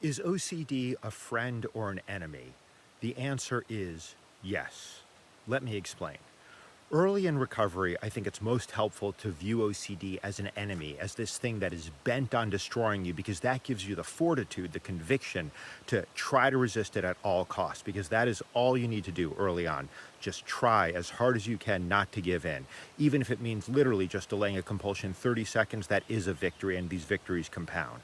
Is OCD a friend or an enemy? The answer is yes. Let me explain. Early in recovery, I think it's most helpful to view OCD as an enemy, as this thing that is bent on destroying you, because that gives you the fortitude, the conviction to try to resist it at all costs, because that is all you need to do early on. Just try as hard as you can not to give in. Even if it means literally just delaying a compulsion 30 seconds, that is a victory, and these victories compound.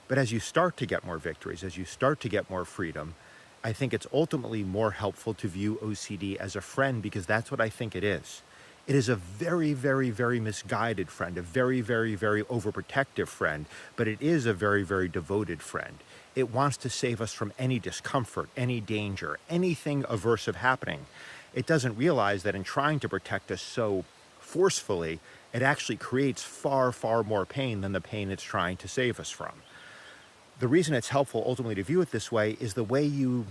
But as you start to get more victories, as you start to get more freedom, I think it's ultimately more helpful to view OCD as a friend, because that's what I think it is. It is a very, very, very misguided friend, a very, very, very overprotective friend, but it is a very, very devoted friend. It wants to save us from any discomfort, any danger, anything aversive happening. It doesn't realize that in trying to protect us so forcefully, it actually creates far, far more pain than the pain it's trying to save us from. The reason it's helpful ultimately to view it this way is the way you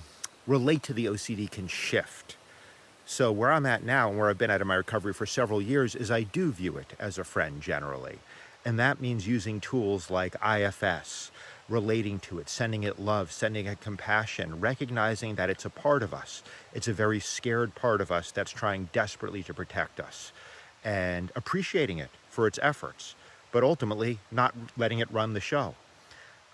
relate to the OCD can shift. So where I'm at now and where I've been at in my recovery for several years is I do view it as a friend generally. And that means using tools like IFS, relating to it, sending it love, sending it compassion, recognizing that it's a part of us. It's a very scared part of us that's trying desperately to protect us, and appreciating it for its efforts, but ultimately not letting it run the show.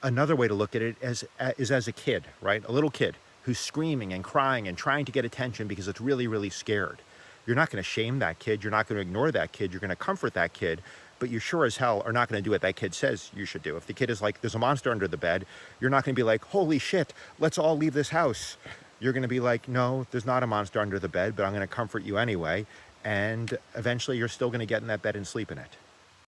Another way to look at it is as a kid, right? A little kid who's screaming and crying and trying to get attention because it's really, really scared. You're not going to shame that kid. You're not going to ignore that kid. You're going to comfort that kid, but you sure as hell are not going to do what that kid says you should do. If the kid is like, there's a monster under the bed, you're not going to be like, holy shit, let's all leave this house. You're going to be like, no, there's not a monster under the bed, but I'm going to comfort you anyway. And eventually you're still going to get in that bed and sleep in it.